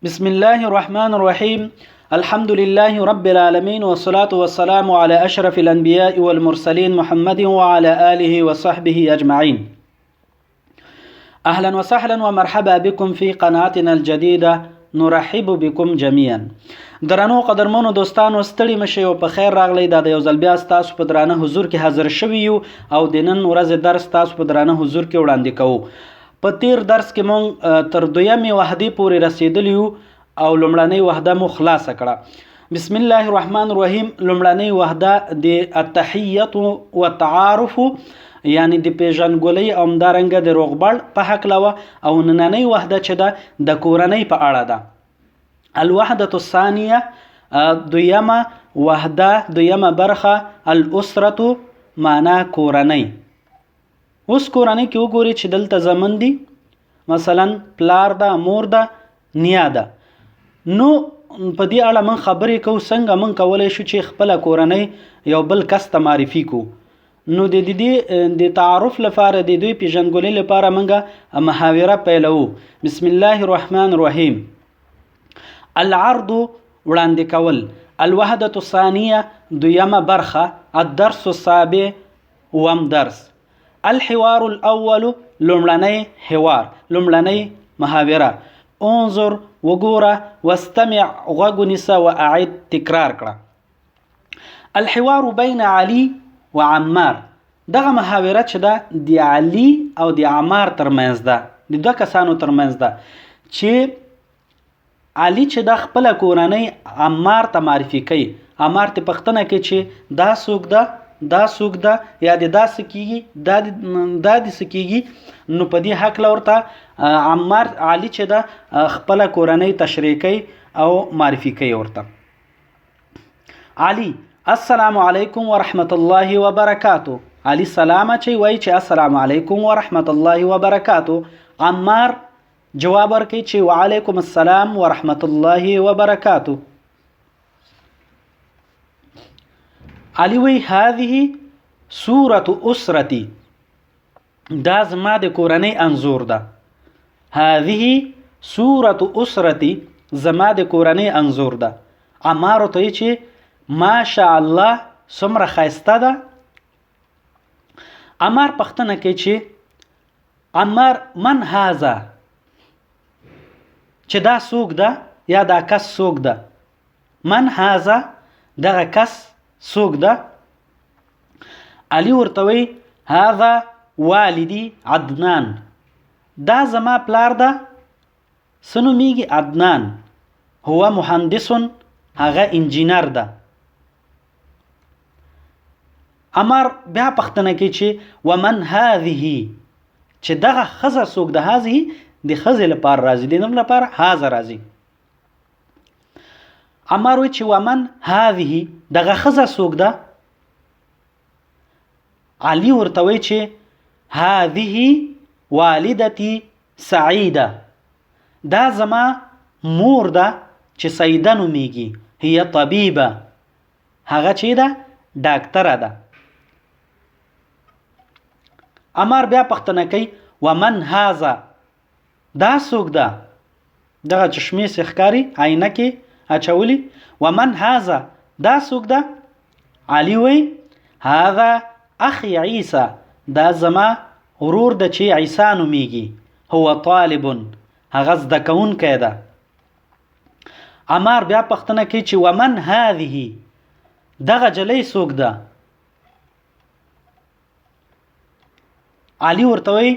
بسم الله الرحمن الرحيم. الحمد لله رب العالمين والصلاة والسلام على أشرف الأنبياء والمرسلين محمد وعلى آله وصحبه أجمعين. أهلا وسهلا ومرحبا بكم في قناتنا الجديدة. نرحب بكم جميعا. درنو قدرمنو دوستانو ستړي مشي او په خیر راغلی. دا د یو ځل بیا ستاسو په درانه حضور کې حاضر شوي یو او د نن ورځې درس تاسو په درانه حضور کې وړاندې کوو. په تیر درس کې مونږ تر دویمې وحدې پورې رسیدلی یو او لومړنۍ وحده مو خلاصه کړه. بسم الله الرحمن الرحیم. لومړنۍ وحده د التحیت والتعارف یعنی د پیژنګولۍ او همدارنګه د روغبړ په هکله وه او نننۍ وحده چې ده د کورنۍ په اړه ده. الوحدة الثانیه دویمه وحده دویمه برخه الاسرة معنا کورنۍ. اوس کورنۍ کې وګورئ چې دلته زمن دي، مثلا پلار ده، مور ده، نیا ده. نو په دې اړه من خبرې کوو څنګه من کولی شو چې خپله کورنۍ یو بل کس ته معرفي کو. نو د دې د تعارف لپاره د دوی پیژنګولۍ لپاره موږ محاوره پیلوو. بسم الله الرحمن الرحیم. العرض وړاندې کول. الوحدة الثانیه دویمه برخه الدرس السابع اووم درس. الحوار الاول لومړنی حوار لومړنی محاوره. انظر وګوره واستمع غوږ ونیسه واعد تکرار کړه. الحوار بین علي و عمار. دغه محاوره چې ده د علي او د عمار ترمنځ ده، د دوه کسانو ترمنځ ده چې علي چې د خپله کورنۍ عمار ته معرفي کوي. عمار ته پوښتنه کوي چې دا څوک ده، دا څوک ده، یا د دا څه کېږي، دا د څه کېږي. نو په دې هکله ورته عمار علي چې ده خپله کورنۍ تشریح کوي او معرفي کوي ورته. علي السلام علیکم ورحمت الله وبرکاته. علي سلام چې وایي چې السلام علیکم ورحمت الله وبرکاته. عمار جواب ورکوي چې وعلیکم السلام ورحمت الله وبرکاته. علي وی هذه صورة اسرتي. دا زما د کورنۍ انځور ده. هذه صورة اسرتي زما د کورنۍ انځور ده. عمار ورته وی چې ماشاء الله څومره ښایسته ده. عمار پوښتنه کوي چې عمار من هذا، چې دا څوک ده یا دا کس څوک ده. من هذا دغه کس څوک ده. علي ورته وی هذا والدي عدنان. دا زما پلار ده، څه نومیږي؟ عدنان. هو مهندس، هغه انجینر ده. عمار بیا پوښتنه کوي چې ومن هذه، چې دغه ښځه څوک ده. هذه د ښځې لپاره راځي، د نوم لپاره هذا راځي. عمار وی چې ومن هذه دغه ښځه څوک ده. علي ورته وی چې هذه والدتي سعیده. دا زما مور ده چې سعیده نومیږي. هي طبیبه، هغه چې ده ډاکټره ده. عمار بیا پوښتنه کوي ومن هذا دا څوک ده. دغه چشمې چې ښکاري عینکې اچولي. ومن هذا دا څوک ده. علي وی هذا اخي عیسی. دا زما ورور ده چې عیسی نومیږي. هو طالب، هغه زده کوونکی ده. عمار بیا پوښتنه کوي چې ومن هذه دغه جلۍ څوک ده. علي ورته وی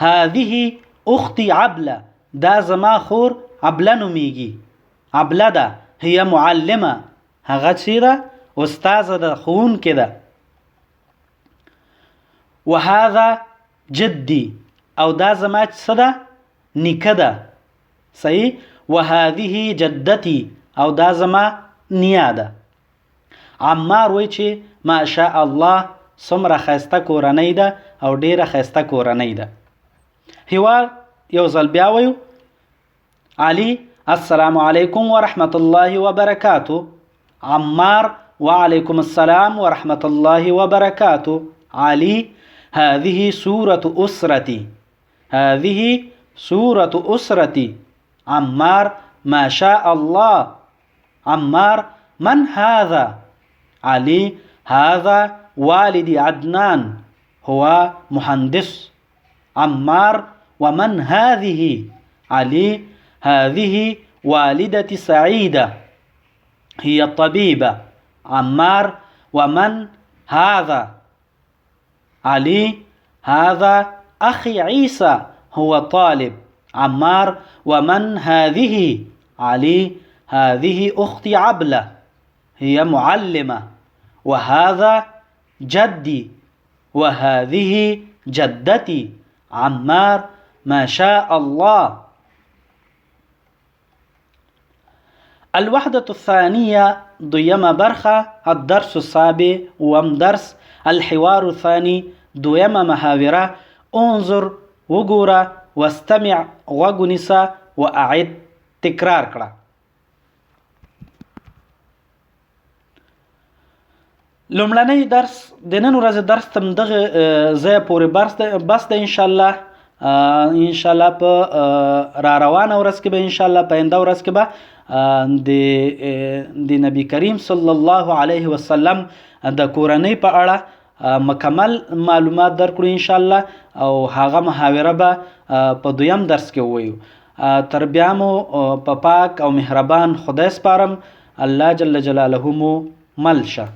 هذه اختي عبله. دا زما خور عبله نومیږي. عبله ده. هي معلمه، هغه چې ده استاذه ده، ښوونکې ده. وهذا جدي، او دا زما څه ده؟ نیکه ده. صحیح. وهذه جدتي، او دا زما نیا ده. عمار وی چې ماشاء الله څومره ښایسته کورنۍ ده او ډیره ښایسته کورنۍ ده. حوار یو ځل بیا ویو. علي السلام علیکم ورحمت الله وبرکاته. عمار وعلیکم السلام ورحمت الله وبرکاته. علي هذه صورة أسرتي. هذه صورة أسرتي. عمار ما شاء الله. عمار: من هذا؟ علي: هذا والدي عدنان، هو مهندس. عمار: ومن هذه؟ علي: هذه والدتي سعيدة، هي طبيبة. عمار: ومن هذا؟ علي: هذا أخي عيسى، هو طالب. عمار: ومن هذه؟ علي: هذه أختي عبلة، هي معلمة. وهذا جدي، وهذه جدتي. عمار: ما شاء الله. الوحدة الثانية دویمه برخه. الدرس السابع وم درس. الحوار الثاني دویمه محاوره. انظر وګوره، واستمع غوږ ونیسه، واعد تکرار کړه. لومړنی درس د نن ورځې درس تم دغه ځای پورې بس ده انشاءالله. انشاءالله په را روانه ورځ کې به انشاءالله په آینده ورځ کې به د نبی کریم صلی الله علیه وسلم د کورنۍ په اړه مکمل معلومات درکړو انشاءالله، او هغه محاوره به په دویم درس کې ووایو. تر بیا مو په پاک او مهربان خدای سپارم. الله جل جلاله مو مل شه.